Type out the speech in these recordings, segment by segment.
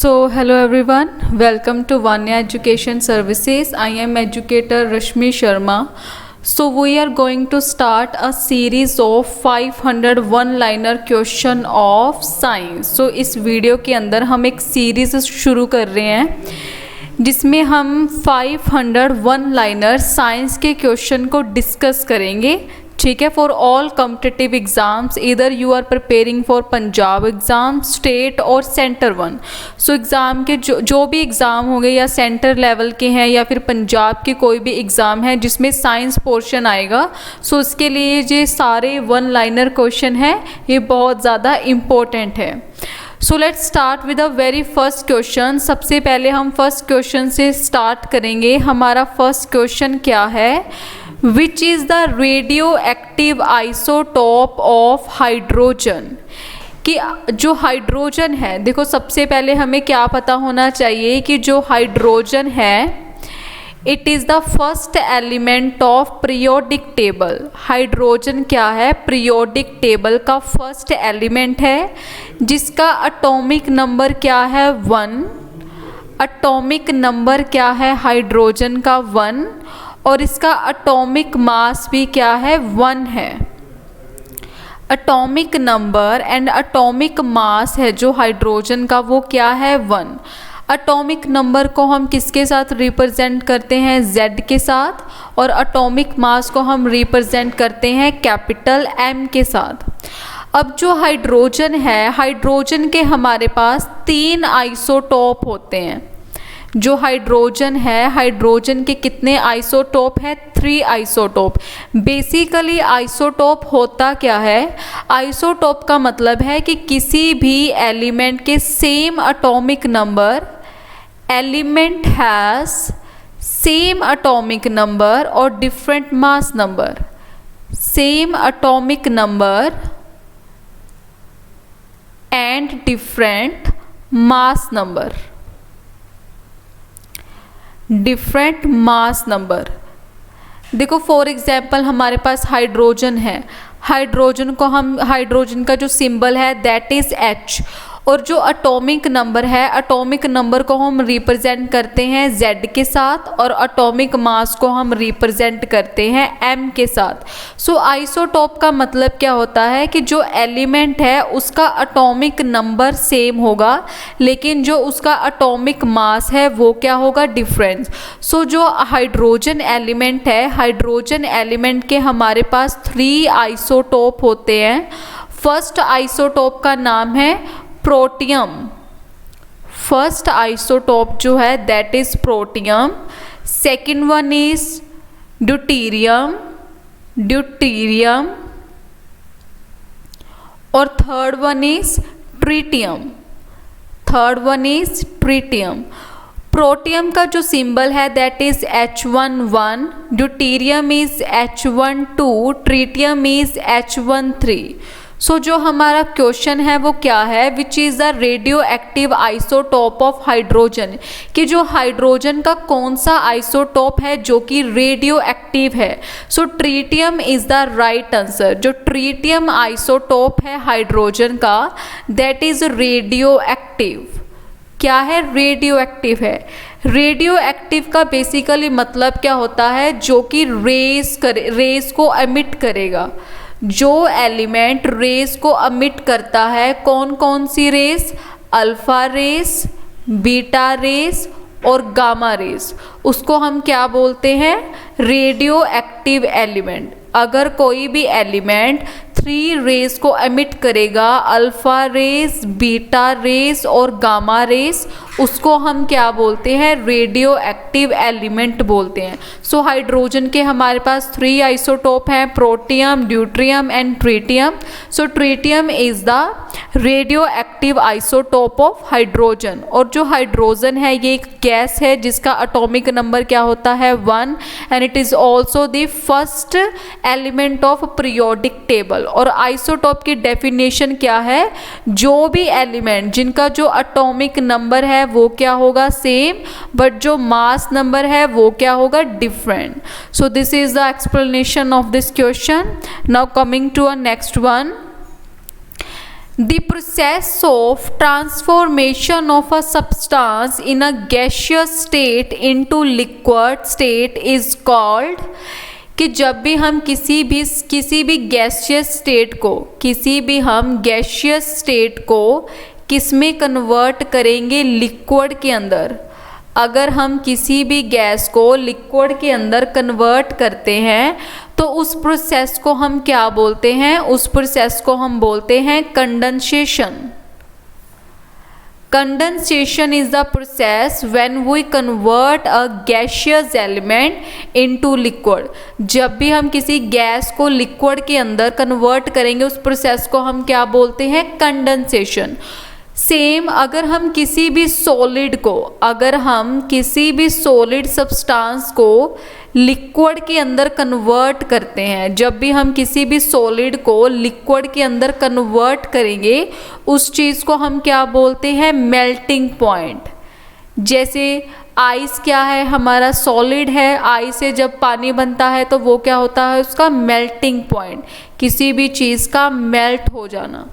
So, hello everyone, welcome to Vanya Education Services. I am educator Rashmi Sharma. So, we are going to start a series of 500 one-liner question of science. So, इस video के अंदर हम एक series शुरू कर रहे हैं जिसमें हम 500 वन-लाइनर साइंस के क्वेश्चन को डिस्कस करेंगे. ठीक है, फॉर ऑल कॉम्पिटिटिव एग्ज़ाम्स, इधर you are preparing for Punjab exam, state और सेंटर वन. सो एग्ज़ाम के जो भी एग्ज़ाम होंगे या सेंटर लेवल के हैं या फिर पंजाब के कोई भी एग्ज़ाम है जिसमें साइंस पोर्शन आएगा, सो इसके लिए ये सारे वन लाइनर क्वेश्चन हैं, ये बहुत ज़्यादा इम्पोर्टेंट है. So let's start with the very first question. सबसे पहले हम फर्स्ट क्वेश्चन से स्टार्ट करेंगे. हमारा फर्स्ट क्वेश्चन क्या है? Which is the radioactive isotope of hydrogen. कि जो हाइड्रोजन है, देखो सबसे पहले हमें क्या पता होना चाहिए कि जो हाइड्रोजन है it is the first element of periodic table. Hydrogen क्या है? पीरियोडिक टेबल का फर्स्ट एलिमेंट है जिसका एटॉमिक नंबर क्या है? 1. एटॉमिक नंबर क्या है हाइड्रोजन का? 1. और इसका एटॉमिक मास भी क्या है? 1 है. Atomic number and atomic mass है जो हाइड्रोजन का, वो क्या है? 1. एटॉमिक नंबर को हम किसके साथ रिप्रेजेंट करते हैं? Z के साथ. और एटॉमिक मास को हम रिप्रेजेंट करते हैं कैपिटल M के साथ. अब जो हाइड्रोजन है, हाइड्रोजन के हमारे पास 3 आइसोटोप होते हैं. जो हाइड्रोजन है, हाइड्रोजन के कितने आइसोटोप हैं? 3 आइसोटोप. बेसिकली आइसोटोप होता क्या है? आइसोटोप का मतलब है कि किसी भी एलिमेंट के same atomic number, element has same atomic number और different mass number. Same atomic number and different mass number. Different mass number. देखो फॉर एग्जाम्पल हमारे पास हाइड्रोजन है. हाइड्रोजन का जो सिंबल है दैट इज H. और जो एटॉमिक नंबर है, एटॉमिक नंबर को हम रिप्रेजेंट करते हैं Z के साथ और एटॉमिक मास को हम रिप्रेजेंट करते हैं M के साथ. सो आइसोटोप का मतलब क्या होता है कि जो एलिमेंट है उसका एटॉमिक नंबर सेम होगा लेकिन जो उसका एटॉमिक मास है वो क्या होगा? डिफरेंस. सो जो हाइड्रोजन एलिमेंट है, हाइड्रोजन एलिमेंट के हमारे पास 3 आइसोटोप होते हैं. फर्स्ट आइसोटोप का नाम है प्रोटियम. फर्स्ट आइसोटोप जो है that is protium. Second one is deuterium. और third one is tritium. Protium का जो सिंबल है that is H11, deuterium is H12, tritium is H13. So जो हमारा क्वेश्चन है वो क्या है? Which is the radioactive isotope of hydrogen. कि जो हाइड्रोजन का कौन सा आइसोटोप है जो कि रेडियो एक्टिव है? So tritium is the right answer. जो ट्रिटियम आइसोटोप है हाइड्रोजन का दैट इज़ रेडियो एक्टिव. क्या है? रेडियो एक्टिव है. रेडियो एक्टिव का बेसिकली मतलब क्या होता है? जो कि रेस को एमिट करेगा. जो एलिमेंट रेस को एमिट करता है, कौन कौन सी rays? Alpha rays, beta rays और गामा रेस, उसको हम क्या बोलते हैं? Radioactive element. अगर कोई भी एलिमेंट 3 रेस को एमिट करेगा, अल्फा रेस, बीटा रेस और गामा रेस, उसको हम क्या बोलते हैं? रेडियो एक्टिव एलिमेंट बोलते हैं. सो हाइड्रोजन के हमारे पास 3 आइसोटोप हैं, protium, deuterium and tritium. So tritium is the radioactive isotope of hydrogen. और जो हाइड्रोजन है ये एक गैस है जिसका एटॉमिक नंबर क्या होता है? 1. And it is also the first element of periodic table. और आइसोटोप की डेफिनेशन क्या है? जो भी एलिमेंट जिनका जो एटॉमिक नंबर है वो क्या होगा? सेम, बट जो मास नंबर है वो क्या होगा? Different. So this is the explanation of this question. Now coming to a next one. The process of transformation of a substance in a gaseous state into liquid state is called, कि जब भी हम किसी भी gaseous state को किस में convert करेंगे, लिक्विड के अंदर। अगर हम किसी भी गैस को लिक्विड के अंदर कन्वर्ट करते हैं तो उस प्रोसेस को हम क्या बोलते हैं, उस प्रोसेस को हम बोलते हैं condensation. Condensation is the process when we convert a gaseous element into liquid. जब भी हम किसी गैस को लिक्विड के अंदर कन्वर्ट करेंगे उस प्रोसेस को हम क्या बोलते हैं, कंडेंसेशन। सेम अगर हम किसी भी सॉलिड सब्सटेंस को लिक्विड के अंदर कन्वर्ट करते हैं, जब भी हम किसी भी सॉलिड को लिक्विड के अंदर कन्वर्ट करेंगे उस चीज़ को हम क्या बोलते हैं, मेल्टिंग पॉइंट। जैसे आइस क्या है, हमारा सॉलिड है, आइस से जब पानी बनता है तो वो क्या होता है, उसका मेल्टिंग पॉइंट, किसी भी चीज़ का मेल्ट हो जाना।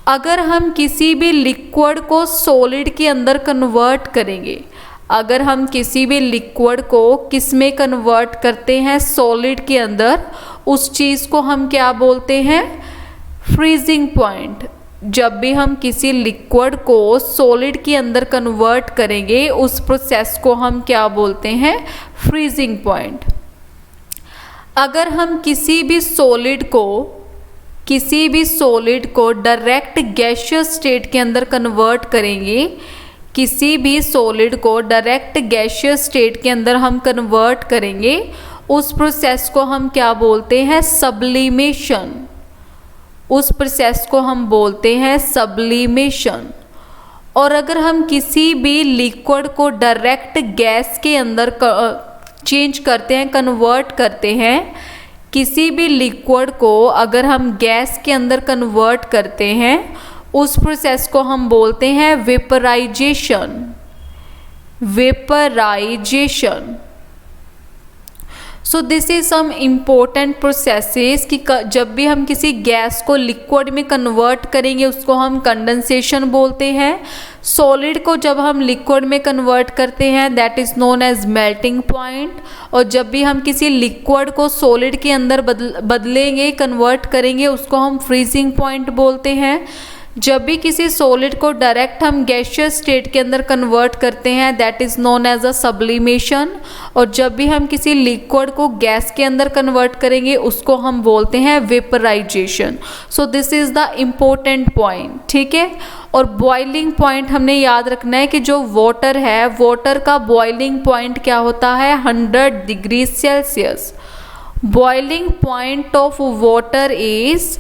अगर हम किसी भी लिक्विड को सॉलिड के अंदर कन्वर्ट करेंगे, अगर हम किसी भी लिक्विड को किस में कन्वर्ट करते हैं, सॉलिड के अंदर, उस चीज़ को हम क्या बोलते हैं, फ्रीजिंग पॉइंट। जब भी हम किसी लिक्विड को सॉलिड के अंदर कन्वर्ट करेंगे उस प्रोसेस को हम क्या बोलते हैं, फ्रीजिंग पॉइंट। अगर हम किसी भी सॉलिड को डायरेक्ट गैसियस स्टेट के अंदर कन्वर्ट करेंगे, किसी भी सॉलिड को डायरेक्ट गैसियस स्टेट के अंदर हम कन्वर्ट करेंगे उस प्रोसेस को हम क्या बोलते हैं, सब्लिमेशन। उस प्रोसेस को हम बोलते हैं सब्लिमेशन। और अगर हम किसी भी लिक्विड को डायरेक्ट गैस के अंदर चेंज करते हैं, कन्वर्ट करते हैं, किसी भी लिक्विड को अगर हम गैस के अंदर कन्वर्ट करते हैं उस प्रोसेस को हम बोलते हैं vaporization. So this is some important processes कि जब भी हम किसी गैस को लिक्विड में कन्वर्ट करेंगे उसको हम कंडेंसेशन बोलते हैं। सॉलिड को जब हम लिक्विड में कन्वर्ट करते हैं that is known as melting point. और जब भी हम किसी लिक्विड को सॉलिड के अंदर बदलेंगे, कन्वर्ट करेंगे, उसको हम फ्रीजिंग पॉइंट बोलते हैं। जब भी किसी सॉलिड को डायरेक्ट हम गैसियस स्टेट के अंदर कन्वर्ट करते हैं that is known as a sublimation. और जब भी हम किसी लिक्विड को गैस के अंदर कन्वर्ट करेंगे उसको हम बोलते हैं vaporization. So this is the important point, ठीक है। और बॉइलिंग पॉइंट हमने याद रखना है कि जो वाटर है, वाटर का बॉइलिंग पॉइंट क्या होता है, 100 degree Celsius. Boiling point of water is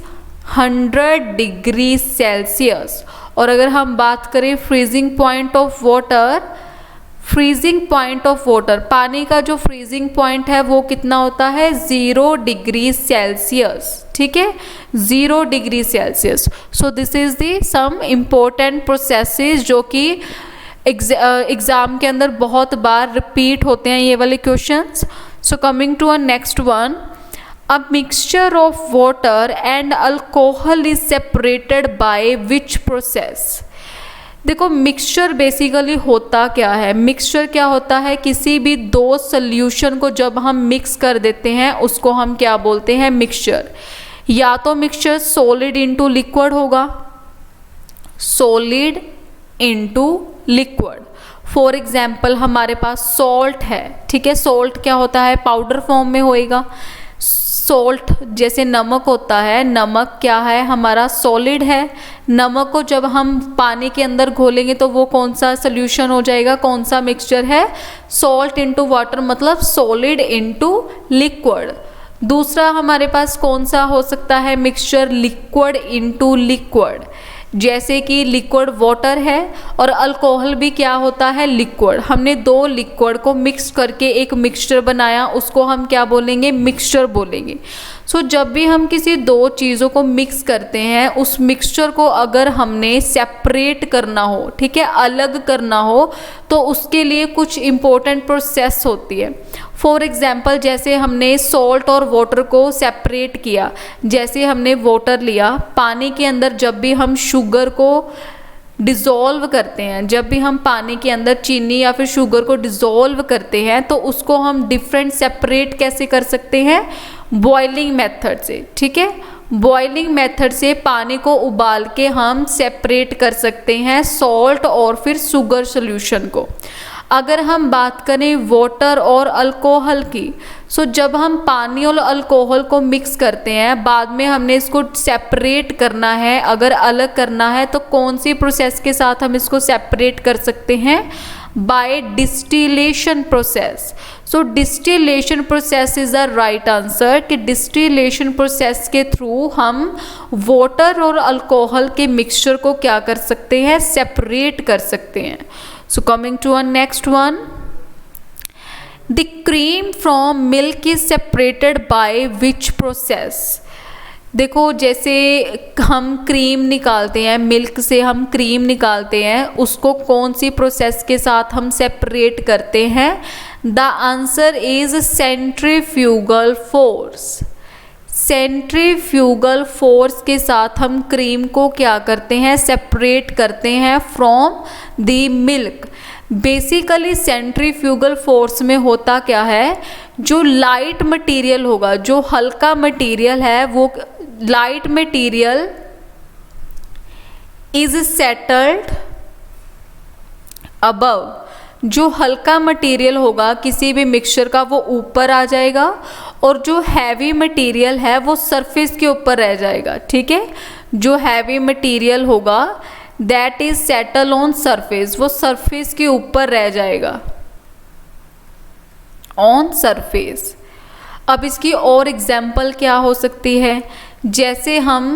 100 degree Celsius. और अगर हम बात करें फ्रीजिंग पॉइंट ऑफ वाटर, पानी का जो फ्रीजिंग पॉइंट है वो कितना होता है, 0 डिग्री सेल्सियस, ठीक है, 0 degree Celsius. So this is the some important processes जो कि एग्ज़ाम के अंदर बहुत बार रिपीट होते हैं ये वाले questions. So coming to a next one, A mixture of water and alcohol is separated by which process? देखो मिक्सचर बेसिकली होता क्या है, मिक्सचर क्या होता है, किसी भी दो सोल्यूशन को जब हम मिक्स कर देते हैं उसको हम क्या बोलते हैं, मिक्सचर। या तो मिक्सचर सॉलिड इनटू लिक्विड होगा, solid into liquid. For example हमारे पास सॉल्ट है, ठीक है, सॉल्ट क्या होता है, पाउडर फॉर्म में होएगा। सॉल्ट जैसे नमक होता है, नमक क्या है, हमारा सॉलिड है। नमक को जब हम पानी के अंदर घोलेंगे तो वो कौन सा सोल्यूशन हो जाएगा, कौन सा मिक्सचर है, सॉल्ट इनटू वाटर, मतलब सॉलिड इनटू लिक्विड। दूसरा हमारे पास कौन सा हो सकता है मिक्सचर, लिक्विड इनटू लिक्विड। जैसे कि लिक्विड वाटर है और अल्कोहल भी क्या होता है, लिक्विड। हमने दो लिक्विड को मिक्स करके एक मिक्सचर बनाया, उसको हम क्या बोलेंगे, मिक्सचर बोलेंगे। सो जब भी हम किसी दो चीज़ों को मिक्स करते हैं उस मिक्सचर को अगर हमने सेपरेट करना हो, ठीक है, अलग करना हो, तो उसके लिए कुछ इम्पोर्टेंट प्रोसेस होती है। फॉर एग्जाम्पल जैसे हमने सॉल्ट और वाटर को सेपरेट किया, जैसे हमने वाटर लिया, पानी के अंदर जब भी हम शुगर को डिज़ोल्व करते हैं, जब भी हम पानी के अंदर चीनी या फिर शुगर को डिज़ोल्व करते हैं तो उसको हम डिफरेंट सेपरेट कैसे कर सकते हैं, बॉइलिंग मेथड से। ठीक है, बॉइलिंग मेथड से पानी को उबाल के हम सेपरेट कर सकते हैं सॉल्ट और फिर शुगर सॉल्यूशन को। अगर हम बात करें वाटर और अल्कोहल की, सो जब हम पानी और अल्कोहल को मिक्स करते हैं, बाद में हमने इसको सेपरेट करना है, अगर अलग करना है तो कौन सी प्रोसेस के साथ हम इसको सेपरेट कर सकते हैं, by distillation process. So distillation process is the right answer कि डिस्टिलेशन प्रोसेस के थ्रू हम वाटर और अल्कोहल के मिक्सचर को क्या कर सकते हैं, सेपरेट कर सकते हैं। So coming to our next one, the cream from milk is separated by which process? देखो जैसे हम क्रीम निकालते हैं, मिल्क से हम क्रीम निकालते हैं, उसको कौन सी प्रोसेस के साथ हम सेपरेट करते हैं? The answer is centrifugal force. Centrifugal force के साथ हम क्रीम को क्या करते हैं, सेपरेट करते हैं from the milk. Basically centrifugal force में होता क्या है, जो लाइट मटेरियल होगा, जो हल्का मटेरियल है, वो light material is settled above. जो हल्का मटेरियल होगा किसी भी मिक्सचर का वो ऊपर आ जाएगा और जो हैवी मटेरियल है वो सरफेस के ऊपर रह जाएगा। ठीक है, जो हैवी मटेरियल होगा that is settle on surface, वो सरफेस के ऊपर रह जाएगा, ऑन सरफेस। अब इसकी और एग्जाम्पल क्या हो सकती है, जैसे हम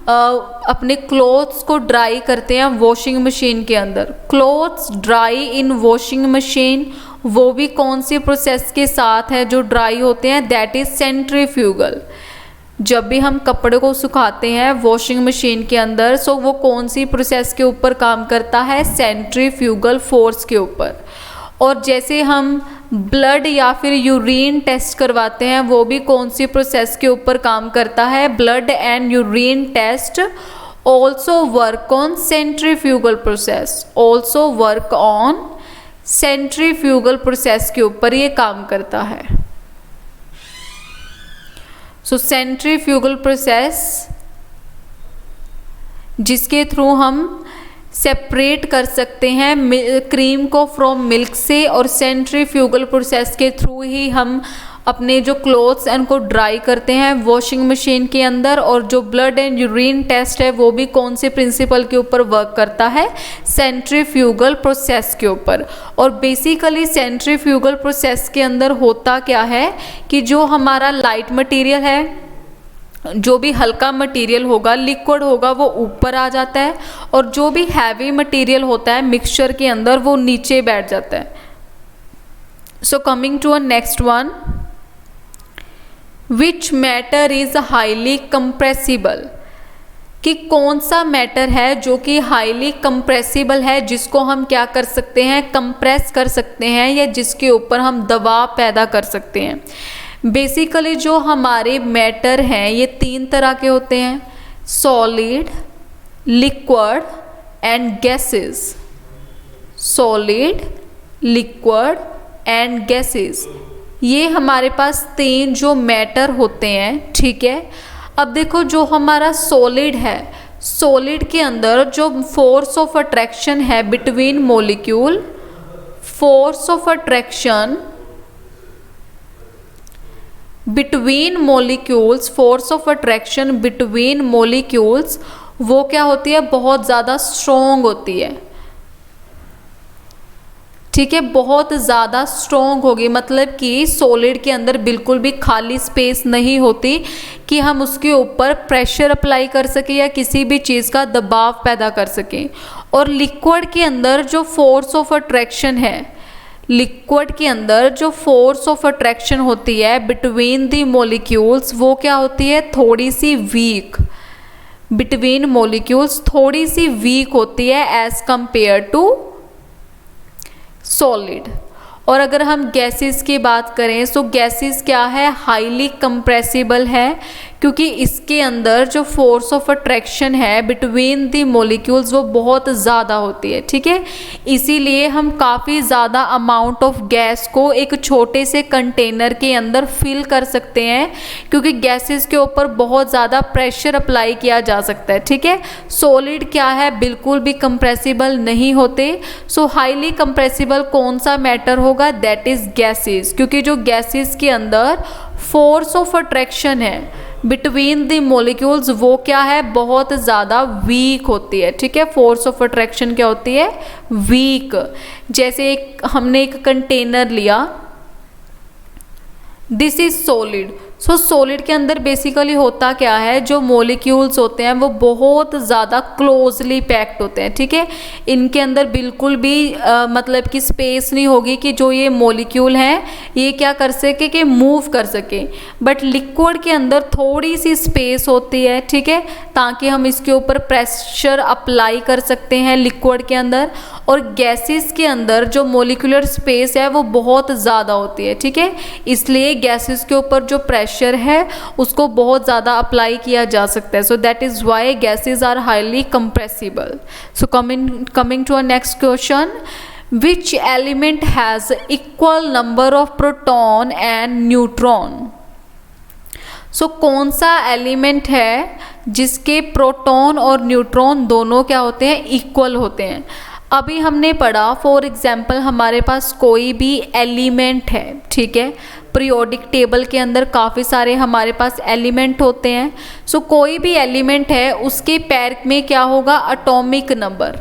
अपने क्लोथ्स को ड्राई करते हैं वॉशिंग मशीन के अंदर, क्लोथ्स ड्राई इन वॉशिंग मशीन, वो भी कौन सी प्रोसेस के साथ है जो ड्राई होते हैं, दैट इज सेंट्रीफ्यूगल। जब भी हम कपड़े को सुखाते हैं वॉशिंग मशीन के अंदर, सो वो कौन सी प्रोसेस के ऊपर काम करता है, सेंट्रीफ्यूगल फोर्स के ऊपर। और जैसे हम ब्लड या फिर यूरिन टेस्ट करवाते हैं, वो भी कौन सी प्रोसेस के ऊपर काम करता है, blood and urine test also work on centrifugal process, also work on centrifugal process के ऊपर ये काम करता है। सो सेंट्रीफ्यूगल प्रोसेस जिसके थ्रू हम सेपरेट कर सकते हैं क्रीम को फ्रॉम मिल्क से, और सेंट्रीफ्यूगल प्रोसेस के थ्रू ही हम अपने जो क्लोथ्स हैं उनको ड्राई करते हैं वॉशिंग मशीन के अंदर। और जो ब्लड एंड यूरिन टेस्ट है वो भी कौन से प्रिंसिपल के ऊपर वर्क करता है, सेंट्रीफ्यूगल प्रोसेस के ऊपर। और बेसिकली सेंट्रीफ्यूगल प्रोसेस के अंदर होता क्या है कि जो हमारा लाइट मटेरियल है, जो भी हल्का मटेरियल होगा, लिक्विड होगा, वो ऊपर आ जाता है, और जो भी हैवी मटेरियल होता है मिक्सचर के अंदर वो नीचे बैठ जाता है। So coming to a next one, which matter is highly compressible, कि कौन सा मैटर है जो कि हाईली कंप्रेसिबल है, जिसको हम क्या कर सकते हैं, कंप्रेस कर सकते हैं, या जिसके ऊपर हम दबाव पैदा कर सकते हैं। बेसिकली जो हमारे मैटर हैं ये तीन तरह के होते हैं, solid, liquid and gases. Solid, liquid and gases, ये हमारे पास तीन जो मैटर होते हैं। ठीक है, अब देखो जो हमारा सॉलिड है, सॉलिड के अंदर जो फोर्स ऑफ अट्रैक्शन है between molecule, force of attraction between molecules, force of attraction between molecules, वो क्या होती है, बहुत ज़्यादा स्ट्रॉन्ग होती है। ठीक है, बहुत ज़्यादा स्ट्रॉन्ग होगी, मतलब कि सॉलिड के अंदर बिल्कुल भी खाली स्पेस नहीं होती कि हम उसके ऊपर प्रेशर अप्लाई कर सकें या किसी भी चीज़ का दबाव पैदा कर सकें। और लिक्विड के अंदर जो फोर्स ऑफ अट्रैक्शन है, लिक्विड के अंदर जो फोर्स ऑफ अट्रैक्शन होती है बिटवीन द मॉलिक्यूल्स, वो क्या होती है, थोड़ी सी वीक, बिटवीन मॉलिक्यूल्स थोड़ी सी वीक होती है एज कंपेयर टू सॉलिड। और अगर हम गैसेस की बात करें तो गैसेस क्या है, हाईली कंप्रेसिबल है, क्योंकि इसके अंदर जो फोर्स ऑफ अट्रैक्शन है बिटवीन द मॉलिक्यूल्स वो बहुत ज़्यादा होती है, ठीक है। इसीलिए हम काफ़ी ज़्यादा अमाउंट ऑफ गैस को एक छोटे से कंटेनर के अंदर फिल कर सकते हैं, क्योंकि गैसेस के ऊपर बहुत ज़्यादा प्रेशर अप्लाई किया जा सकता है, ठीक है। सॉलिड क्या है, बिल्कुल भी कंप्रेसिबल नहीं होते। सो हाईली कंप्रेसिबल कौन सा मैटर होगा, दैट इज़ गैसेस, क्योंकि जो गैसेस के अंदर फोर्स ऑफ अट्रैक्शन है बिटवीन द मॉलिक्यूल्स वो क्या है, बहुत ज़्यादा वीक होती है, ठीक है। फोर्स ऑफ अट्रैक्शन क्या होती है, वीक। जैसे हमने एक कंटेनर लिया, this is solid. So solid के अंदर बेसिकली होता क्या है, जो मॉलिक्यूल्स होते हैं वो बहुत ज़्यादा क्लोजली पैक्ड होते हैं, ठीक है। इनके अंदर बिल्कुल भी मतलब कि स्पेस नहीं होगी कि जो ये मॉलिक्यूल हैं ये क्या कर सके कि मूव कर सके। बट लिक्विड के अंदर थोड़ी सी स्पेस होती है, ठीक है, ताकि हम इसके ऊपर प्रेशर अप्लाई कर सकते हैं लिक्विड के अंदर। और गैसेस के अंदर जो मॉलिक्यूलर स्पेस है वो बहुत ज़्यादा होती है, ठीक है। इसलिए गैसेस के ऊपर जो प्रेशर है उसको बहुत ज़्यादा अप्लाई किया जा सकता है। So that is why gases are highly compressible. So coming to a next question, which element has equal number of proton and neutron. So कौन सा एलिमेंट है जिसके प्रोटॉन और न्यूट्रॉन दोनों क्या होते हैं, इक्वल होते हैं। अभी हमने पढ़ा, फॉर एग्जाम्पल हमारे पास कोई भी एलिमेंट है, ठीक है, पीरियोडिक टेबल के अंदर काफ़ी सारे हमारे पास एलिमेंट होते हैं। सो कोई भी एलिमेंट है उसके पैर में क्या होगा, एटॉमिक नंबर।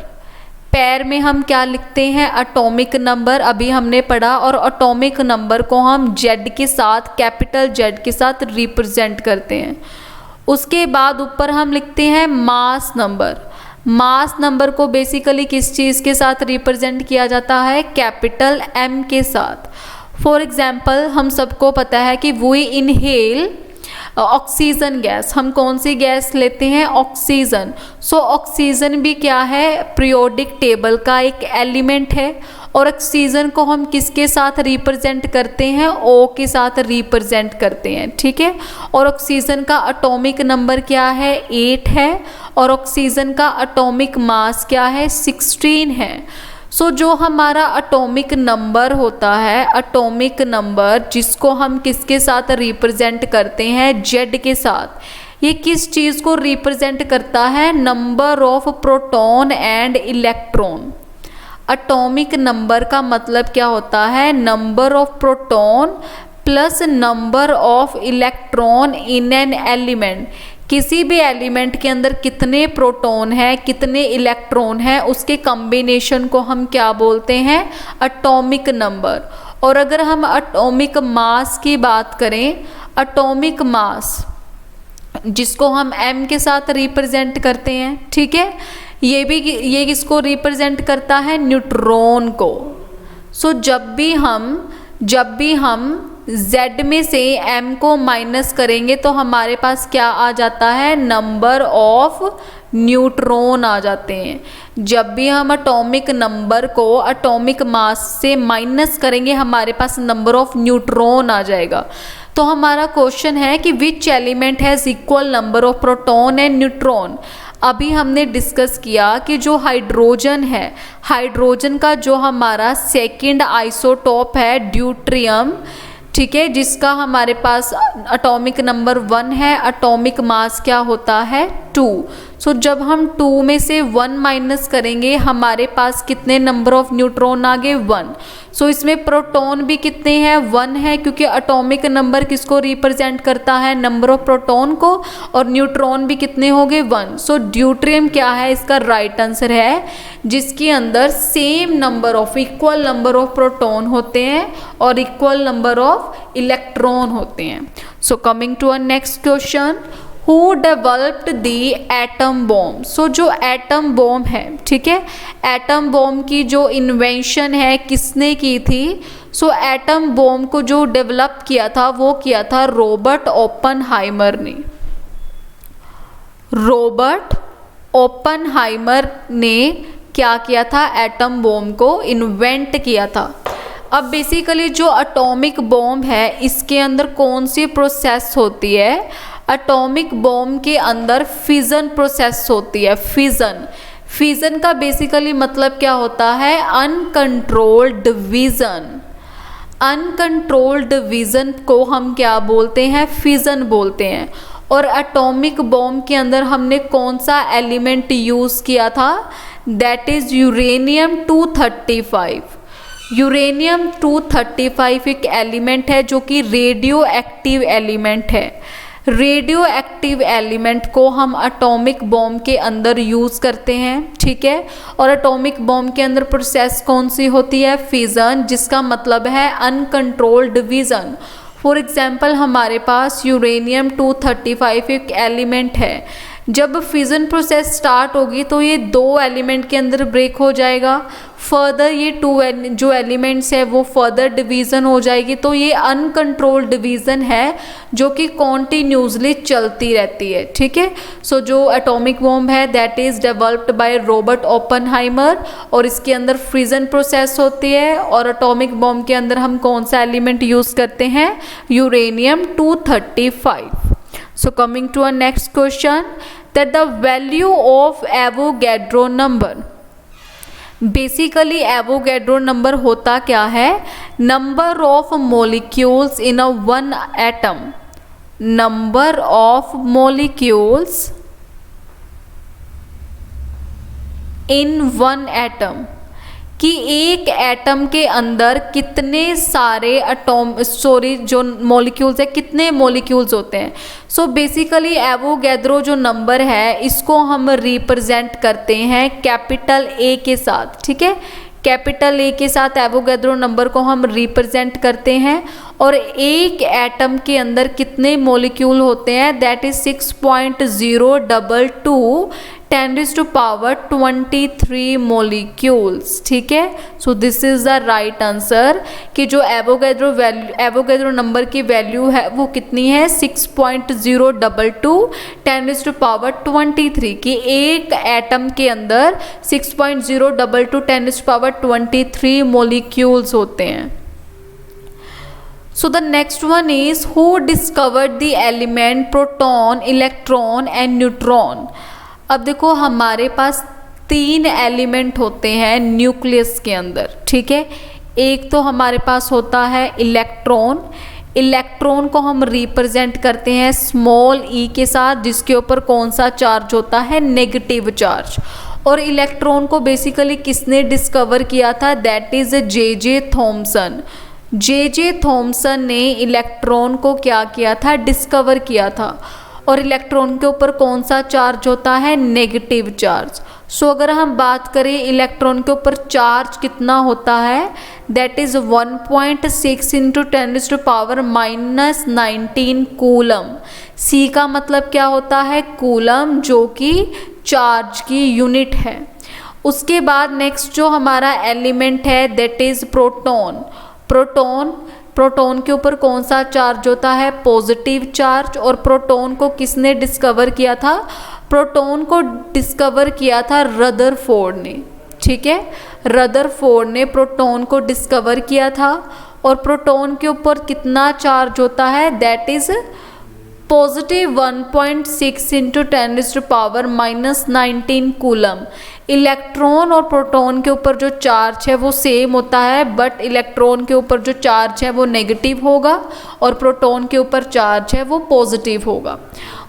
पैर में हम क्या लिखते हैं, एटॉमिक नंबर, अभी हमने पढ़ा। और एटॉमिक नंबर को हम जेड के साथ, कैपिटल जेड के साथ रिप्रेजेंट करते हैं। उसके बाद ऊपर हम लिखते हैं मास नंबर। मास नंबर को बेसिकली किस चीज़ के साथ रिप्रेजेंट किया जाता है, कैपिटल एम के साथ। फॉर एग्जाम्पल हम सबको पता है कि वी इनहेल ऑक्सीजन गैस, हम कौन सी गैस लेते हैं, ऑक्सीजन। सो ऑक्सीजन भी क्या है, पीरियोडिक टेबल का एक एलिमेंट है। और ऑक्सीजन को हम किसके साथ रिप्रेजेंट करते हैं, ओ के साथ रिप्रेजेंट करते हैं, ठीक है। और ऑक्सीजन का एटॉमिक नंबर क्या है, 8 है। और ऑक्सीजन का एटॉमिक मास क्या है, 16 है। सो जो हमारा एटॉमिक नंबर होता है, एटॉमिक नंबर जिसको हम किसके साथ रिप्रेजेंट करते हैं, जेड के साथ, ये किस चीज़ को रिप्रेजेंट करता है, number of proton and electron. Atomic number का मतलब क्या होता है, number of proton plus number of electron in an element. किसी भी एलिमेंट के अंदर कितने प्रोटॉन है, कितने इलेक्ट्रॉन है, उसके कॉम्बिनेशन को हम क्या बोलते हैं, एटॉमिक नंबर। और अगर हम एटॉमिक मास की बात करें, एटॉमिक मास जिसको हम m के साथ रिप्रेजेंट करते हैं, ठीक है, ये किसको रिप्रेजेंट करता है, न्यूट्रॉन को। सो जब भी हम z में से m को माइनस करेंगे तो हमारे पास क्या आ जाता है, नंबर ऑफ न्यूट्रॉन आ जाते हैं। जब भी हम एटॉमिक नंबर को एटॉमिक मास से माइनस करेंगे हमारे पास नंबर ऑफ न्यूट्रॉन आ जाएगा। तो हमारा क्वेश्चन है कि विच element has equal number of proton and neutron. अभी हमने डिस्कस किया कि जो हाइड्रोजन है, हाइड्रोजन का जो हमारा सेकंड आइसोटॉप है ड्यूट्रियम, ठीक है, जिसका हमारे पास एटॉमिक नंबर 1 है, एटॉमिक मास क्या होता है, 2। सो जब हम 2 में से 1 माइनस करेंगे हमारे पास कितने नंबर ऑफ न्यूट्रॉन आ गए, 1। सो इसमें प्रोटॉन भी कितने हैं, 1 है, क्योंकि एटॉमिक नंबर किसको रिप्रेजेंट करता है, नंबर ऑफ प्रोटॉन को। और न्यूट्रॉन भी कितने हो गए, 1। सो ड्यूट्रियम क्या है, इसका राइट आंसर है, जिसके अंदर same number of, equal number of proton होते हैं और इक्वल नंबर ऑफ इलेक्ट्रॉन होते हैं। So coming to a next question, who developed the atom bomb. So जो एटम बॉम्ब है, ठीक है, एटम बॉम्ब की जो इन्वेंशन है किसने की थी। सो एटम बॉम्ब को जो डेवलप किया था वो किया था रॉबर्ट ओपनहाइमर ने। रॉबर्ट ओपनहाइमर ने क्या किया था, एटम बॉम्ब को इन्वेंट किया था। अब बेसिकली जो एटॉमिक बॉम्ब है इसके अंदर कौन सी प्रोसेस होती है? एटॉमिक बॉम्ब के अंदर फिजन प्रोसेस होती है। फिजन का बेसिकली मतलब क्या होता है? Uncontrolled division. अनकंट्रोल्ड डिवीजन को हम क्या बोलते हैं? फिजन बोलते हैं। और एटॉमिक बॉम्ब के अंदर हमने कौन सा एलिमेंट यूज़ किया था? That is uranium 235। यूरेनियम 235 एक एलिमेंट है जो कि रेडियो एक्टिव एलिमेंट है। रेडियो एक्टिव एलिमेंट को हम एटॉमिक बॉम्ब के अंदर यूज़ करते हैं, ठीक है। और एटॉमिक बॉम्ब के अंदर प्रोसेस कौन सी होती है? फिजन, जिसका मतलब है अनकंट्रोल्ड डिवीज़न। फॉर एग्जाम्पल हमारे पास यूरेनियम 235 एक एलिमेंट है। जब फिजन प्रोसेस स्टार्ट होगी तो ये दो एलिमेंट के अंदर ब्रेक हो जाएगा। फर्दर ये जो एलिमेंट्स है वो फर्दर डिवीज़न हो जाएगी। तो ये अनकंट्रोल्ड डिवीज़न है जो कि कॉन्टिन्यूसली चलती रहती है, ठीक है। सो जो एटॉमिक बॉम्ब है that is developed by Robert Oppenheimer और इसके अंदर फिजन प्रोसेस होती है। और एटॉमिक बॉम्ब के अंदर हम कौन सा एलिमेंट यूज़ करते हैं? Uranium 235। So coming to our next question, that the value of Avogadro number. Basically Avogadro number होता क्या है? Number of molecules in a one atom. Number of molecules in one atom. कि एक atom के अंदर कितने सारे जो मॉलिक्यूल्स है, कितने मॉलिक्यूल्स होते हैं। सो बेसिकली एवोगैड्रो जो नंबर है इसको हम रिप्रेजेंट करते हैं कैपिटल ए के साथ, ठीक है। कैपिटल ए के साथ एवोगैड्रो नंबर को हम रिप्रेजेंट करते हैं। और एक एटम के अंदर कितने मॉलिक्यूल होते हैं? दैट इज 6.022 10⁻23 मॉलिक्यूल्स, ठीक है। सो this is the right answer कि जो एवोगैड्रो नंबर की वैल्यू है वो कितनी है? 6.022 10⁻23 कि एक एटम के अंदर 6.022 10⁻23 मॉलिक्यूल्स होते हैं। So the next one is who discovered the element proton, electron and neutron? अब देखो हमारे पास 3 एलिमेंट होते हैं न्यूक्लियस के अंदर, ठीक है। एक तो हमारे पास होता है इलेक्ट्रॉन। इलेक्ट्रॉन को हम रिप्रेजेंट करते हैं स्मॉल ई के साथ, जिसके ऊपर कौन सा चार्ज होता है? Negative charge. और इलेक्ट्रॉन को बेसिकली किसने डिस्कवर किया था? That is J Thomson. J Thomson ने इलेक्ट्रॉन को क्या किया था? डिस्कवर किया था। और इलेक्ट्रॉन के ऊपर कौन सा चार्ज होता है? Negative charge. सो अगर हम बात करें इलेक्ट्रॉन के ऊपर चार्ज कितना होता है? That is 1.6 × 10⁻⁻19 coulomb. सी का मतलब क्या होता है? कूलम, जो कि चार्ज की यूनिट है। उसके बाद नेक्स्ट जो हमारा एलिमेंट है दैट इज प्रोटॉन। प्रोटॉन के ऊपर कौन सा चार्ज होता है? Positive charge. और प्रोटॉन को किसने डिस्कवर किया था? प्रोटॉन को डिस्कवर किया था रदरफोर्ड ने, ठीक है। रदरफोर्ड ने प्रोटॉन को डिस्कवर किया था। और प्रोटॉन के ऊपर कितना चार्ज होता है? That is positive 1.6 × 10⁻⁻19 coulomb. Electron और प्रोटॉन के ऊपर जो चार्ज है वो सेम होता है, बट इलेक्ट्रॉन के ऊपर जो चार्ज है वो नेगेटिव होगा और प्रोटॉन के ऊपर चार्ज है वो पॉजिटिव होगा।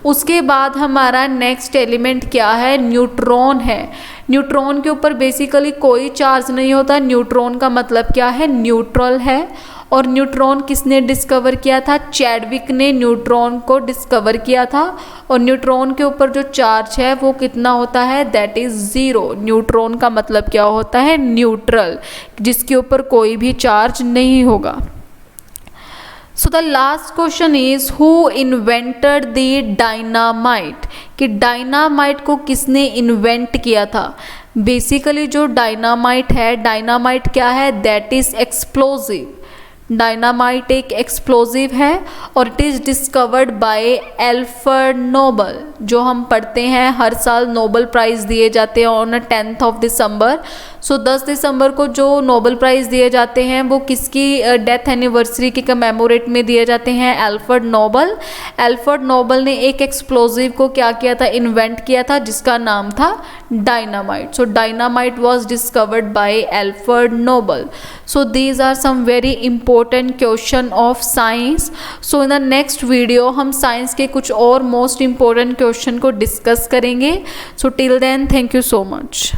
उसके बाद हमारा नेक्स्ट एलिमेंट क्या है? न्यूट्रॉन है। न्यूट्रॉन के ऊपर बेसिकली कोई चार्ज नहीं होता। न्यूट्रॉन का मतलब क्या है? न्यूट्रल है। और न्यूट्रॉन किसने डिस्कवर किया था? चैडविक ने न्यूट्रॉन को डिस्कवर किया था। और न्यूट्रॉन के ऊपर जो चार्ज है वो कितना होता है? That is 0। न्यूट्रॉन का मतलब क्या होता है? न्यूट्रल, जिसके ऊपर कोई भी चार्ज नहीं होगा। So the last question is who invented the dynamite? कि डायनामाइट को किसने इन्वेंट किया था? बेसिकली जो डायनामाइट है, डायनामाइट क्या है? That is explosive. डायनामाइट एक एक्सप्लोजिव है और it is discovered by Alfred Nobel. जो हम पढ़ते हैं हर साल नोबल प्राइज़ दिए जाते हैं ऑन 10th of December। सो 10 दिसंबर को जो नोबल प्राइज़ दिए जाते हैं वो किसकी डेथ एनिवर्सरी की कमेमोरेट में दिए जाते हैं, एल्फ्रेड नोबल। एल्फ्रेड नोबल ने एक एक्सप्लोजिव को क्या किया था, इन्वेंट किया था, जिसका नाम था dynamite. So dynamite was discovered by Alfred Nobel. So these are some very important question of science. So in the next video हम साइंस के कुछ और मोस्ट इंपॉर्टेंट क्वेश्चन को डिस्कस करेंगे। So till then thank you so much.